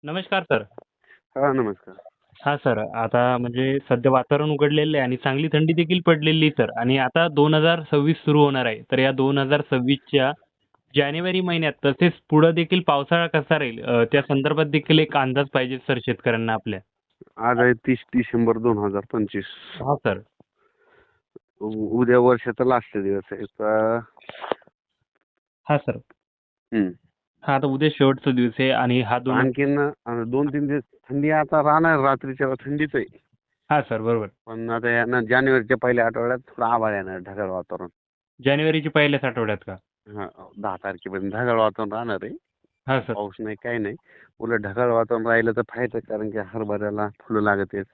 नमस्कार सर. हां, नमस्कार. हां सर. आता म्हणजे सध्या वातावरण उघडलेलं आहे आणि चांगली थंडी देखील पडलेली आहे सर आणि आता 2026 सुरू होणार आहे. तर या 2026च्या जानेवारी महिन्यात तसेच पुढे देखील पावसाळा कसा राहील त्या संदर्भात देखील एक अंदाज पाहिजे सर शेतकऱ्यांना आपल्या. आज आहे 30 डिसेंबर 2025. हां सर. उद्या वर्षाचा लास्ट दिवस आहे. हां सर. हं. हां, आता उद्या शेवटचा दिवस आहे आणि हा आणखीन 2-3 दिवस थंडी आता राहणार. रात्रीच्या वेळा थंडीच आहे. हां सर, बरोबर. पण आता जानेवारीच्या पहिल्या आठवड्यात थोडं आभाळ येणार, ढगाळ वातावरण. जानेवारीच्या पहिल्याच आठवड्यात का? हां, 10 तारखेपर्यंत ढगाळ वातावरण राहणार आहे. हां सर. पाऊस नाही, काही नाही. उलट ढगाळ वातावरण राहिलं तर फायदा, कारण की हरभऱ्याला फुलं लागत आहेत.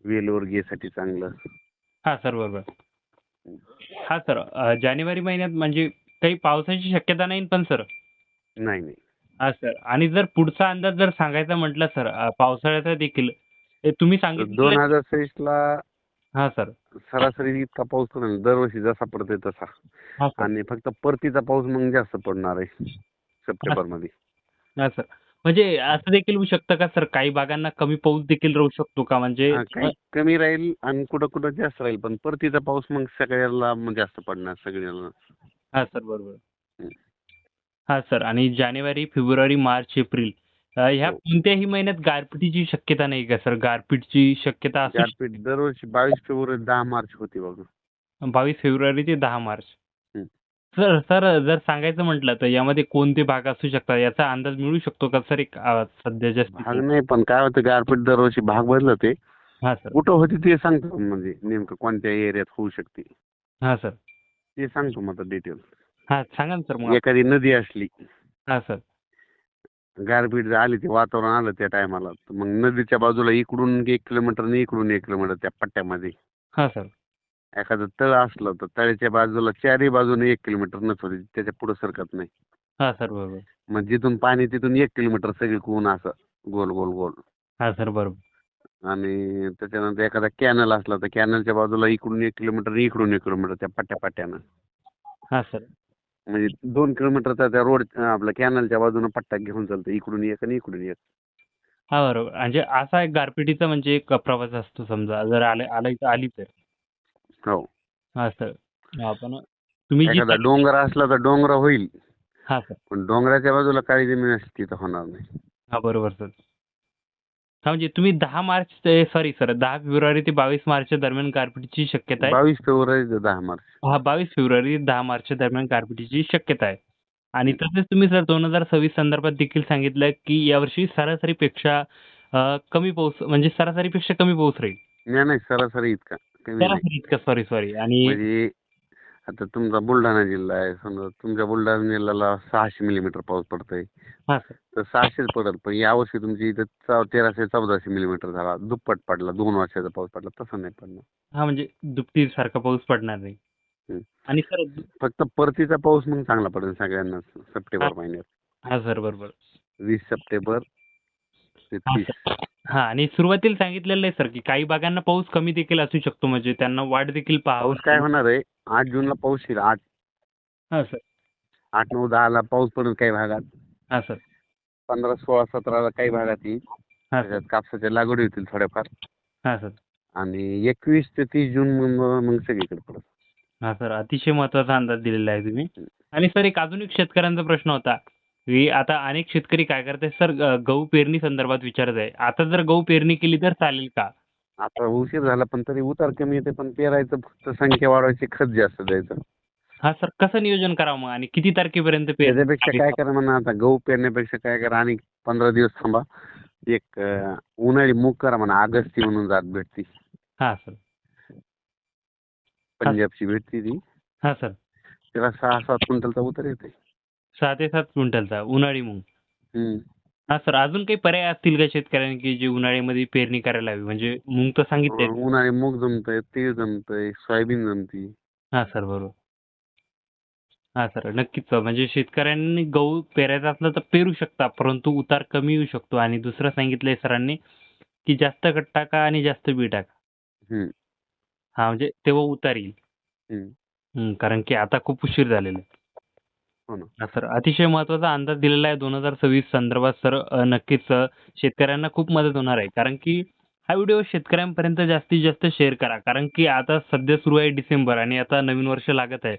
वेल वर्गीयसाठी चांगलं. हां सर, बरोबर. हां सर. जानेवारी महिन्यात म्हणजे काही पावसाची शक्यता नाही पण सर? नाही, नाही. हां सर. आणि जर पुढचा अंदाज जर सांगायचा म्हटलं सर पावसाळ्याचा देखील तुम्ही तर सांगितलेलं 2026ला हां सर. सरासरी इतका पाऊस पडेल ना, दरवर्षी जसा पडतोय तसा. हां सर. आणि फक्त परतीचा पाऊस मग जास्त पडणार आहे हां, सप्टेंबरमध्ये. हां सर. म्हणजे असं देखील होऊ शकतं का सर काही भागांना कमी पाऊस देखील राहू शकतो का? म्हणजे हां, काही कमी राहील आणि कुठं कुठं जास्त राहील. पण परतीचा पाऊस मग सगळ्याला जास्त पडणार सगळ्याला. हां सर, बरोबर. हं. हां सर. आणि जानेवारी, फेब्रुवारी, मार्च, एप्रिल ह्या हो. कोणत्याही महिन्यात गारपिटीची शक्यता नाही का सर? गारपीटची शक्यता असू गारपीट दरवर्षी 22 फेब्रुवारी 10 मार्च होती बघा. 22 फेब्रुवारी ते 10 मार्च. हं. सर सर जर सांगायचं म्हटलं तर यामध्ये कोणते भाग असू शकतात याचा अंदाज मिळू शकतो का सर एक सध्याच्या भाग स्थितीत? नाही, पण काय होतं, गारपीट दरवर्षी भाग बदलते. हां सर. कुठं होती ते सांगतो, म्हणजे नेमकं कोणत्या एरियात होऊ शकते हां सर. ते सांगतो मग आता डिटेल. हां, सांगा ना सर मग एखादी नदी असली, हां सर. गारपीट आली, ते वातावरण आलं त्या टायमाला, तर मग नदीच्या बाजूला इकडून 1 किलोमीटर आणि इकडून 1 किलोमीटर त्या पट्ट्यामध्ये हां सर. एखादं तळ असलं, तर तळ्याच्या बाजूला चारही बाजूने 1 किलोमीटर नसतं, त्याच्या पुढे सरकत नाही. हां सर, बरोबर. मग जिथून पाणी तिथून 1 किलोमीटर सगळीकडून असं गोल गोल गोल. हां सर, बरोबर. आणि त्याच्यानंतर एखादा कॅनल असला, तर कॅनलच्या बाजूला इकडून 1 किलोमीटर आणि इकडून 1 किलोमीटर त्या पट्ट्या पट्ट्यानं. हां सर. म्हणजे 2 किलोमीटरचा त्या रोड आपल्या कॅनलच्या बाजूने पट्टा घेऊन चालतं, इकडून एक आणि इकडून एक. हां, बरोबर. म्हणजे असा एक गारपिटीचा म्हणजे एक प्रवास असतो समजा जर आली तर. हो. हां सर. पण तुम्ही जी एखादा डोंगर असला तर डोंगर होईल, हां सर. पण डोंगराच्या बाजूला काळी जमीन असते तिथं होणार नाही. हां, बरोबर सर. हां, म्हणजे तुम्ही 10 मार्च ते सॉरी सर 10 फेब्रुवारी ते 22 मार्चच्या दरम्यान गारपिटीची शक्यता आहे. 22 फेब्रुवारी ते 10 मार्च. हां, 22 फेब्रुवारी 10 मार्चच्या दरम्यान गारपिटीची शक्यता आहे. आणि हं. तसेच तुम्ही सर 2026 संदर्भात देखील सांगितलं, की यावर्षी सरासरीपेक्षा कमी पाऊस म्हणजे सरासरीपेक्षा कमी पाऊस राहील. नाही, नाही, सरासरी इतका कमी नाही. सरासरी इतका सॉरी, सॉरी आणि म्हणजे आता तुमचा बुलढाणा जिल्हा आहे, समजा तुमच्या बुलढाणा जिल्ह्याला 600 मिलीमीटर पाऊस पडतोय, हां सर. तर 600च पडेल. पण यावर्षी तुमची इथं 1300-1400 मिलीमीटर झाला, दुप्पट पडला. 2 वर्षाचा पाऊस पडला, तसं नाही पडणार. हां, म्हणजे दुपटीसारखा पाऊस पडणार नाही. हं. आणि सर फक्त परतीचा पाऊस मग चांगला पडेल सगळ्यांनाच हां, सप्टेंबर महिन्यात. हां सर, बरोबर. 20 सप्टेंबर ते हां 30. सर. हां आणि सुरुवातीला सांगितलेलं आहे सर, की काही भागांना पाऊस कमी देखील असू शकतो म्हणजे त्यांना वाट देखील पाहावं पाऊस काय लागेल. होणार आहे, 8 जूनला पाऊस येईल. हां सर. 8, 9, 10ला पाऊस पडेल काही भागात. हां सर. 15, 16, 17ला काही भागात येईल. हां सर. त्याच्यात कापसाच्या लागवडी होतील थोड्याफार. हां सर. आणि 21 ते 30 जून मग सगळीकडे पडेल. हां सर. अतिशय महत्त्वाचा अंदाज दिलेला आहे तुम्ही. हं. आणि सर एक अजून एक शेतकऱ्यांचा प्रश्न होता, की आता अनेक शेतकरी काय करतायत सर गहू पेरणी संदर्भात विचारत आहे. आता जर गहू पेरणी केली तर चालेल का? आता उशीर झाला, पण तरी उतार कमी येते, पण पेरायचं फक्त संख्या वाढवायची, खत जास्त द्यायचं. हां सर. कसं नियोजन करावं मग आणि किती तारखेपर्यंत त्याच्यापेक्षा पेरणी काय करा म्हणा, आता गहू पेरण्यापेक्षा काय करा, आणि 15 दिवस थांबा. एक उन्हाळी मूग करा म्हणा, अगस्ती म्हणून जात भेटती. हां सर. हां, पंजाबची भेटती ती. हां सर. त्याला 6-7 क्विंटलचा उतार येते. 6 ते 7 क्विंटलचा उन्हाळी मूग. हं. हां सर. अजून काही पर्याय असतील का शेतकऱ्यांना, की जे उन्हाळ्यामध्ये पेरणी करायला हवी? म्हणजे मूग तर सांगितले. उन्हाळी मूग जमतंय, तीळ जमतंय, सोयाबीन जमती. हां सर. बरोबर. हां सर. नक्कीच म्हणजे शेतकऱ्यांनी गहू पेरायचा असला तर पेरू शकता, परंतु उतार कमी येऊ शकतो आणि दुसरं सांगितलंय सरांनी, की जास्त खत टाका आणि जास्त बी टाका. हं, हां, म्हणजे तेव्हा उतार येईल. हं. कारण की आता खूप उशीर झालेला आहे. हो ना. हा सर अतिशय महत्वाचा अंदाज दिलेला आहे 2026 संदर्भात सर. नक्कीच शेतकऱ्यांना खूप मदत होणार आहे. कारण की हा व्हिडिओ शेतकऱ्यांपर्यंत जास्तीत जास्त शेअर करा. कारण की आता सध्या सुरू आहे डिसेंबर आणि आता नवीन वर्ष लागत आहे.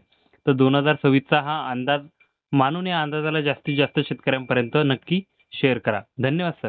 तर 2026 चा हा अंदाज मानून या अंदाजाला जास्तीत जास्त शेतकऱ्यांपर्यंत नक्की शेअर करा. धन्यवाद सर.